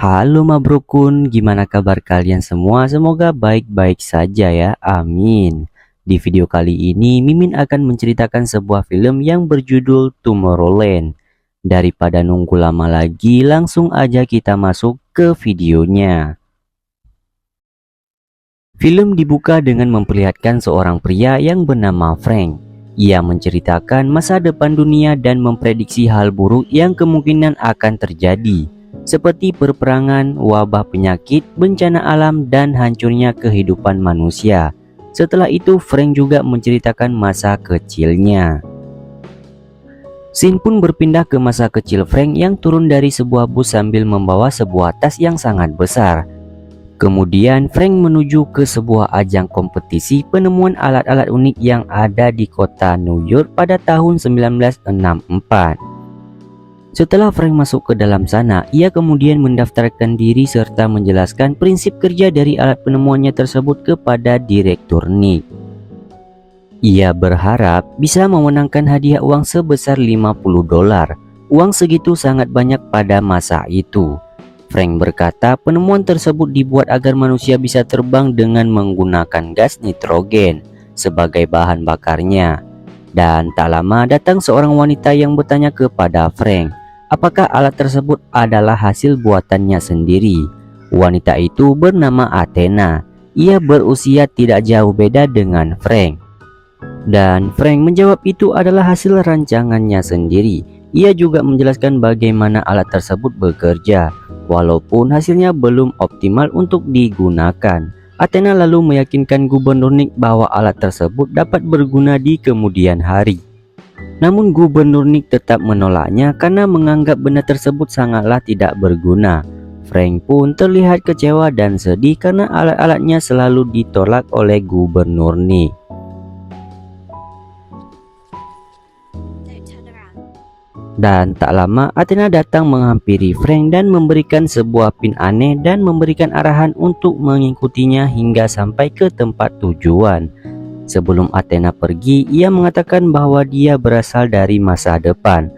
Halo Mabrukun, gimana kabar kalian semua? Semoga baik-baik saja ya, amin. Di video kali ini, Mimin akan menceritakan sebuah film yang berjudul Tomorrowland. Daripada nunggu lama lagi, langsung aja kita masuk ke videonya. Film dibuka dengan memperlihatkan seorang pria yang bernama Frank. Ia menceritakan masa depan dunia dan memprediksi hal buruk yang kemungkinan akan terjadi, seperti perperangan, wabah penyakit, bencana alam, dan hancurnya kehidupan manusia. Setelah itu, Frank juga menceritakan masa kecilnya. Scene pun berpindah ke masa kecil Frank yang turun dari sebuah bus sambil membawa sebuah tas yang sangat besar. Kemudian Frank menuju ke sebuah ajang kompetisi penemuan alat-alat unik yang ada di kota New York pada tahun 1964. Setelah Frank masuk ke dalam sana, ia kemudian mendaftarkan diri serta menjelaskan prinsip kerja dari alat penemuannya tersebut kepada Direktur Nick. Ia berharap bisa memenangkan hadiah uang sebesar $50. Uang segitu sangat banyak pada masa itu. Frank berkata penemuan tersebut dibuat agar manusia bisa terbang dengan menggunakan gas nitrogen sebagai bahan bakarnya. Dan tak lama datang seorang wanita yang bertanya kepada Frank, apakah alat tersebut adalah hasil buatannya sendiri. Wanita itu bernama Athena. Ia berusia tidak jauh beda dengan Frank. Dan Frank menjawab itu adalah hasil rancangannya sendiri. Ia juga menjelaskan bagaimana alat tersebut bekerja, walaupun hasilnya belum optimal untuk digunakan. Athena lalu meyakinkan Gubernur Nick bahwa alat tersebut dapat berguna di kemudian hari. Namun Gubernur Nick tetap menolaknya karena menganggap benda tersebut sangatlah tidak berguna. Frank pun terlihat kecewa dan sedih karena alat-alatnya selalu ditolak oleh Gubernur Nick. Dan tak lama Athena datang menghampiri Frank dan memberikan sebuah pin aneh dan memberikan arahan untuk mengikutinya hingga sampai ke tempat tujuan. Sebelum Athena pergi, ia mengatakan bahwa dia berasal dari masa depan.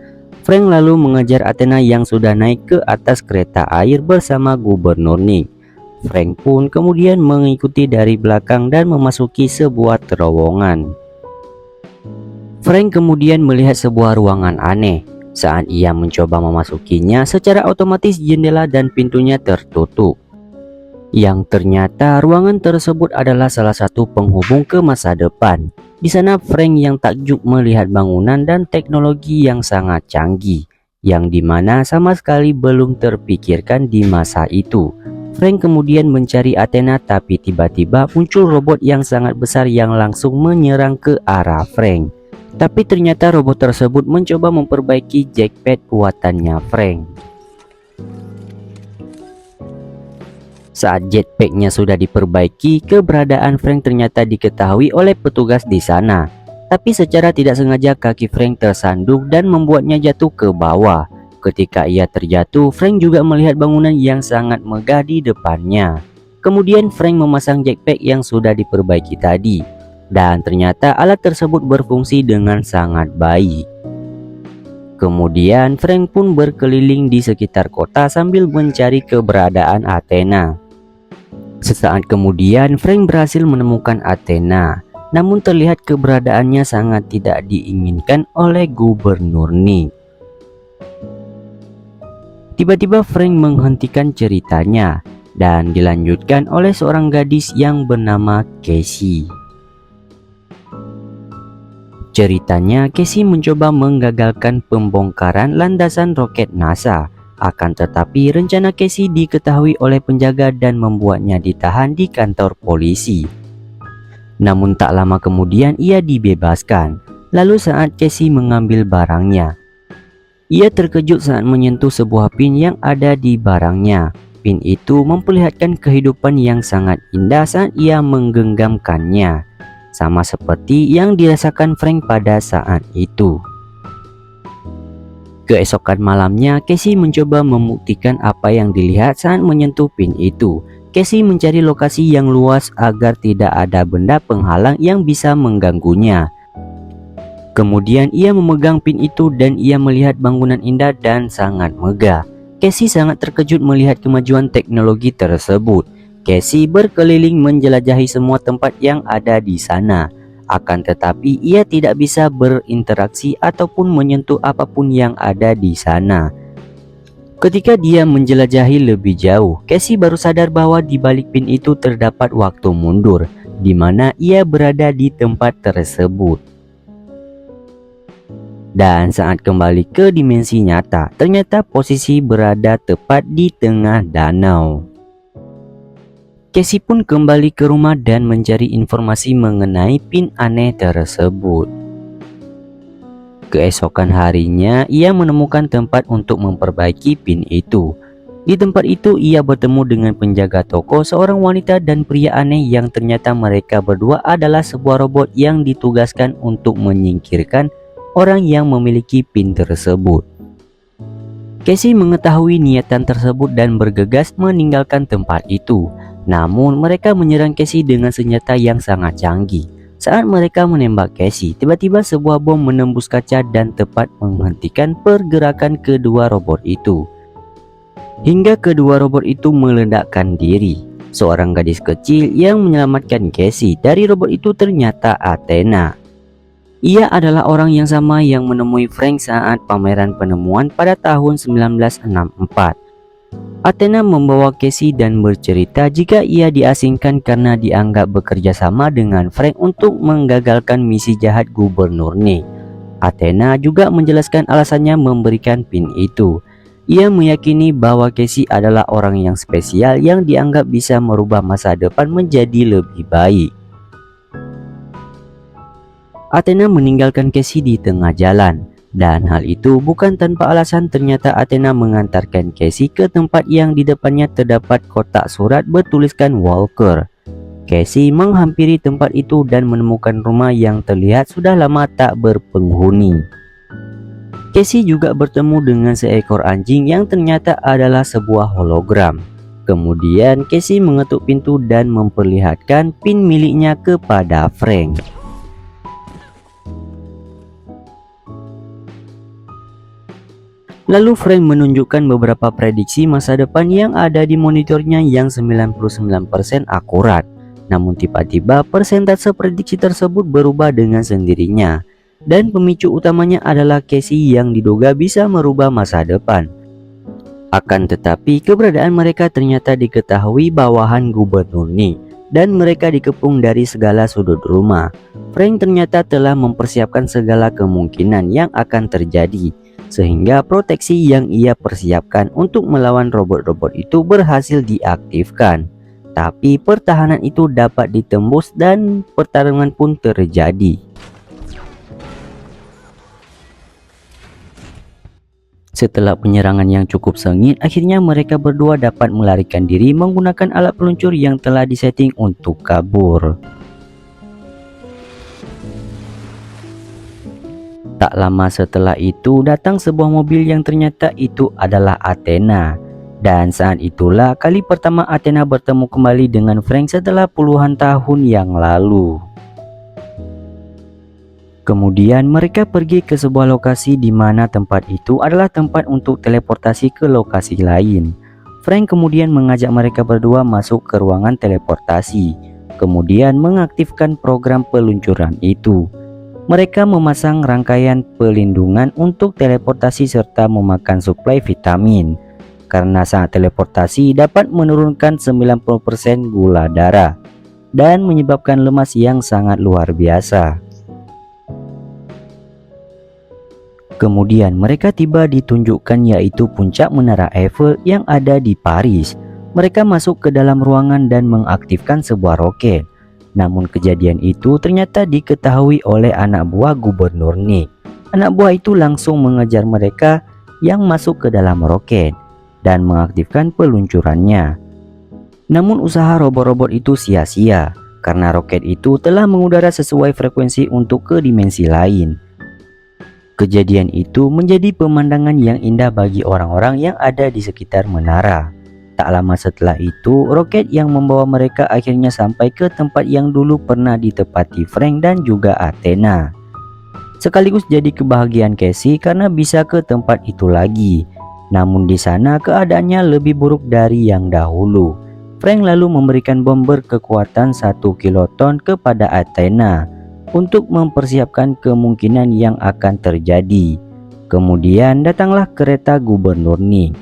Frank lalu mengejar Athena yang sudah naik ke atas kereta air bersama Gubernur Nick. Frank pun kemudian mengikuti dari belakang dan memasuki sebuah terowongan. Frank kemudian melihat sebuah ruangan aneh. Saat ia mencoba memasukinya, secara otomatis jendela dan pintunya tertutup. Yang ternyata ruangan tersebut adalah salah satu penghubung ke masa depan. Di sana Frank yang takjub melihat bangunan dan teknologi yang sangat canggih, yang dimana sama sekali belum terpikirkan di masa itu. Frank kemudian mencari Athena, tapi tiba-tiba muncul robot yang sangat besar yang langsung menyerang ke arah Frank. Tapi ternyata robot tersebut mencoba memperbaiki jackpad buatannya Frank. Saat jetpacknya sudah diperbaiki, keberadaan Frank ternyata diketahui oleh petugas di sana. Tapi secara tidak sengaja kaki Frank tersandung dan membuatnya jatuh ke bawah. Ketika ia terjatuh, Frank juga melihat bangunan yang sangat megah di depannya. Kemudian Frank memasang jackpack yang sudah diperbaiki tadi. Dan ternyata alat tersebut berfungsi dengan sangat baik. Kemudian Frank pun berkeliling di sekitar kota sambil mencari keberadaan Athena. Sesaat kemudian Frank berhasil menemukan Athena. Namun terlihat keberadaannya sangat tidak diinginkan oleh Gubernur Nick. Tiba-tiba Frank menghentikan ceritanya dan dilanjutkan oleh seorang gadis yang bernama Casey. Ceritanya, Casey mencoba menggagalkan pembongkaran landasan roket NASA. Akan tetapi rencana Casey diketahui oleh penjaga dan membuatnya ditahan di kantor polisi. Namun tak lama kemudian ia dibebaskan. Lalu saat Casey mengambil barangnya, ia terkejut saat menyentuh sebuah pin yang ada di barangnya. Pin itu memperlihatkan kehidupan yang sangat indah saat ia menggenggamkannya. Sama seperti yang dirasakan Frank pada saat itu. Keesokan malamnya, Casey mencoba membuktikan apa yang dilihat saat menyentuh pin itu. Casey mencari lokasi yang luas agar tidak ada benda penghalang yang bisa mengganggunya. Kemudian ia memegang pin itu dan ia melihat bangunan indah dan sangat megah. Casey sangat terkejut melihat kemajuan teknologi tersebut. Casey berkeliling menjelajahi semua tempat yang ada di sana. Akan tetapi ia tidak bisa berinteraksi ataupun menyentuh apapun yang ada di sana. Ketika dia menjelajahi lebih jauh, Casey baru sadar bahwa di balik pin itu terdapat waktu mundur, di mana ia berada di tempat tersebut. Dan saat kembali ke dimensi nyata, ternyata posisi berada tepat di tengah danau. Casey pun kembali ke rumah dan mencari informasi mengenai pin aneh tersebut. Keesokan harinya, ia menemukan tempat untuk memperbaiki pin itu. Di tempat itu, ia bertemu dengan penjaga toko, seorang wanita dan pria aneh yang ternyata mereka berdua adalah sebuah robot yang ditugaskan untuk menyingkirkan orang yang memiliki pin tersebut. Casey mengetahui niatan tersebut dan bergegas meninggalkan tempat itu. Namun mereka menyerang Casey dengan senjata yang sangat canggih. Saat mereka menembak Casey, tiba-tiba sebuah bom menembus kaca dan tepat menghentikan pergerakan kedua robot itu. Hingga kedua robot itu meledakkan diri. Seorang gadis kecil yang menyelamatkan Casey dari robot itu ternyata Athena. Ia adalah orang yang sama yang menemui Frank saat pameran penemuan pada tahun 1964. Athena membawa Casey dan bercerita jika ia diasingkan karena dianggap bekerja sama dengan Frank untuk menggagalkan misi jahat Gubernur Nick. Athena juga menjelaskan alasannya memberikan pin itu. Ia meyakini bahwa Casey adalah orang yang spesial yang dianggap bisa merubah masa depan menjadi lebih baik. Athena meninggalkan Casey di tengah jalan. Dan hal itu bukan tanpa alasan. Ternyata Athena mengantarkan Casey ke tempat yang di depannya terdapat kotak surat bertuliskan Walker. Casey menghampiri tempat itu dan menemukan rumah yang terlihat sudah lama tak berpenghuni. Casey juga bertemu dengan seekor anjing yang ternyata adalah sebuah hologram. Kemudian Casey mengetuk pintu dan memperlihatkan pin miliknya kepada Frank. Lalu Frank menunjukkan beberapa prediksi masa depan yang ada di monitornya yang 99% akurat. Namun tiba-tiba persentase prediksi tersebut berubah dengan sendirinya. Dan pemicu utamanya adalah Casey yang diduga bisa merubah masa depan. Akan tetapi keberadaan mereka ternyata diketahui bawahan Gubernur Nick, dan mereka dikepung dari segala sudut rumah. Frank ternyata telah mempersiapkan segala kemungkinan yang akan terjadi, sehingga proteksi yang ia persiapkan untuk melawan robot-robot itu berhasil diaktifkan. Tapi pertahanan itu dapat ditembus dan pertarungan pun terjadi. Setelah penyerangan yang cukup sengit, akhirnya mereka berdua dapat melarikan diri menggunakan alat peluncur yang telah disetting untuk kabur. Tak lama setelah itu datang sebuah mobil yang ternyata itu adalah Athena. Dan saat itulah kali pertama Athena bertemu kembali dengan Frank setelah puluhan tahun yang lalu. Kemudian mereka pergi ke sebuah lokasi di mana tempat itu adalah tempat untuk teleportasi ke lokasi lain. Frank kemudian mengajak mereka berdua masuk ke ruangan teleportasi, kemudian mengaktifkan program peluncuran itu. Mereka memasang rangkaian pelindungan untuk teleportasi serta memakan suplai vitamin. Karena saat teleportasi dapat menurunkan 90% gula darah dan menyebabkan lemas yang sangat luar biasa. Kemudian mereka tiba ditunjukkan yaitu puncak Menara Eiffel yang ada di Paris. Mereka masuk ke dalam ruangan dan mengaktifkan sebuah roket. Namun kejadian itu ternyata diketahui oleh anak buah Gubernur Nick. Anak buah itu langsung mengejar mereka yang masuk ke dalam roket dan mengaktifkan peluncurannya. Namun usaha robot-robot itu sia-sia karena roket itu telah mengudara sesuai frekuensi untuk ke dimensi lain. Kejadian itu menjadi pemandangan yang indah bagi orang-orang yang ada di sekitar menara. Tak lama setelah itu, roket yang membawa mereka akhirnya sampai ke tempat yang dulu pernah ditepati Frank dan juga Athena. Sekaligus jadi kebahagiaan Casey karena bisa ke tempat itu lagi. Namun di sana keadaannya lebih buruk dari yang dahulu. Frank lalu memberikan bom berkekuatan 1 kiloton kepada Athena untuk mempersiapkan kemungkinan yang akan terjadi. Kemudian datanglah kereta Gubernur Nick.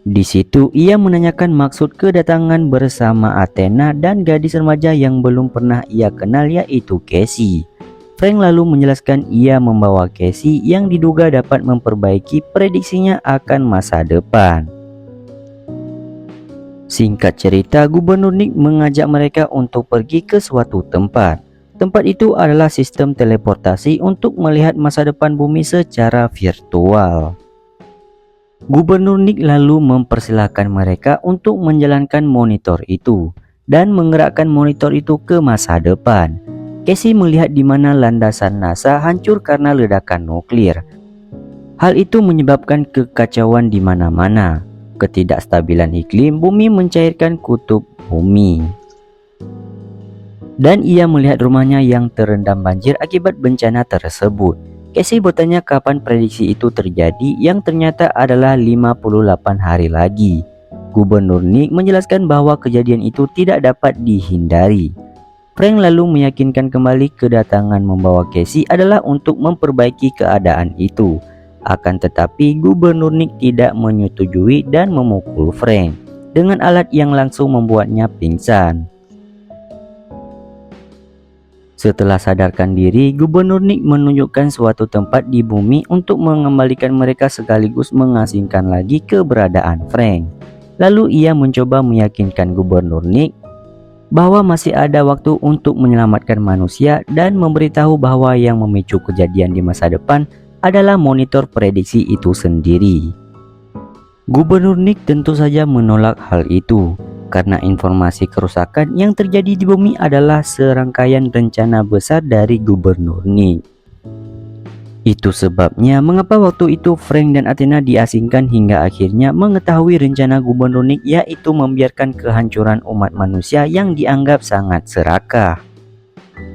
Di situ ia menanyakan maksud kedatangan bersama Athena dan gadis remaja yang belum pernah ia kenal, yaitu Cassie. Frank lalu menjelaskan ia membawa Cassie yang diduga dapat memperbaiki prediksinya akan masa depan. Singkat cerita, Gubernur Nick mengajak mereka untuk pergi ke suatu tempat. Tempat itu adalah sistem teleportasi untuk melihat masa depan bumi secara virtual. Gubernur Nick lalu mempersilahkan mereka untuk menjalankan monitor itu dan menggerakkan monitor itu ke masa depan. Cassie melihat di mana landasan NASA hancur karena ledakan nuklir. Hal itu menyebabkan kekacauan di mana-mana. Ketidakstabilan iklim, bumi mencairkan kutub bumi. Dan ia melihat rumahnya yang terendam banjir akibat bencana tersebut. Cassie bertanya kapan prediksi itu terjadi, yang ternyata adalah 58 hari lagi. Gubernur Nick menjelaskan bahwa kejadian itu tidak dapat dihindari. Frank lalu meyakinkan kembali kedatangan membawa Cassie adalah untuk memperbaiki keadaan itu. Akan tetapi Gubernur Nick tidak menyetujui dan memukul Frank dengan alat yang langsung membuatnya pingsan. Setelah sadarkan diri, Gubernur Nick menunjukkan suatu tempat di bumi untuk mengembalikan mereka sekaligus mengasingkan lagi keberadaan Frank. Lalu ia mencoba meyakinkan Gubernur Nick bahwa masih ada waktu untuk menyelamatkan manusia dan memberitahu bahwa yang memicu kejadian di masa depan adalah monitor prediksi itu sendiri. Gubernur Nick tentu saja menolak hal itu, karena informasi kerusakan yang terjadi di bumi adalah serangkaian rencana besar dari Gubernur Nick. Itu sebabnya mengapa waktu itu Frank dan Athena diasingkan hingga akhirnya mengetahui rencana Gubernur Nick, yaitu membiarkan kehancuran umat manusia yang dianggap sangat serakah.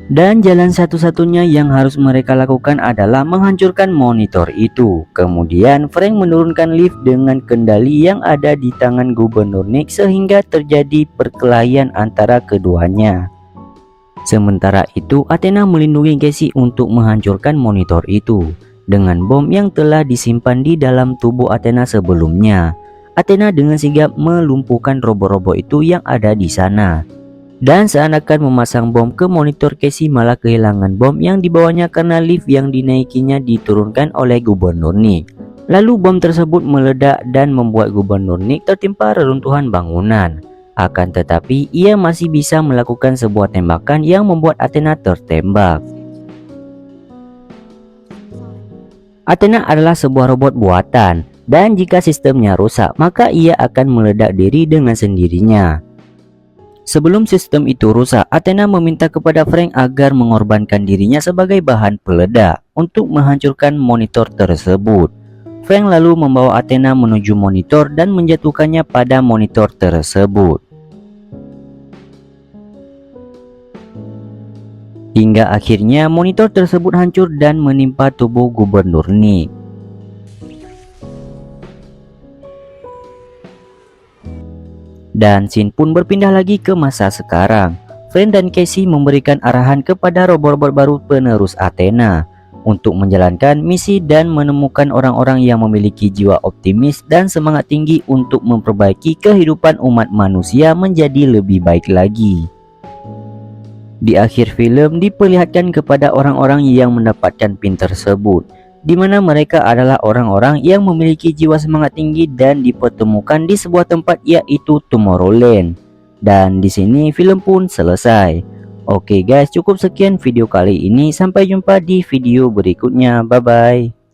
Dan jalan satu-satunya yang harus mereka lakukan adalah menghancurkan monitor itu. Kemudian Frank menurunkan lift dengan kendali yang ada di tangan Gubernur Nick sehingga terjadi perkelahian antara keduanya. Sementara itu Athena melindungi Cassie untuk menghancurkan monitor itu dengan bom yang telah disimpan di dalam tubuh Athena sebelumnya. Athena dengan sigap melumpuhkan robot-robot itu yang ada di sana. Dan seakan memasang bom ke monitor, Cassie malah kehilangan bom yang dibawanya karena lift yang dinaikinya diturunkan oleh Gubernur Nick. Lalu bom tersebut meledak dan membuat Gubernur Nick tertimpa reruntuhan bangunan. Akan tetapi ia masih bisa melakukan sebuah tembakan yang membuat Athena tertembak. Athena adalah sebuah robot buatan, dan jika sistemnya rusak maka ia akan meledak diri dengan sendirinya. Sebelum sistem itu rusak, Athena meminta kepada Frank agar mengorbankan dirinya sebagai bahan peledak untuk menghancurkan monitor tersebut. Frank lalu membawa Athena menuju monitor dan menjatuhkannya pada monitor tersebut. Hingga akhirnya monitor tersebut hancur dan menimpa tubuh Gubernur Nick. Dan scene pun berpindah lagi ke masa sekarang. Frank dan Cassie memberikan arahan kepada robot-robot baru penerus Athena untuk menjalankan misi dan menemukan orang-orang yang memiliki jiwa optimis dan semangat tinggi untuk memperbaiki kehidupan umat manusia menjadi lebih baik lagi. Di akhir film diperlihatkan kepada orang-orang yang mendapatkan pin tersebut, di mana mereka adalah orang-orang yang memiliki jiwa semangat tinggi dan dipertemukan di sebuah tempat, yaitu Tomorrowland. Dan di sini film pun selesai. Oke guys, cukup sekian video kali ini. Sampai jumpa di video berikutnya. Bye bye.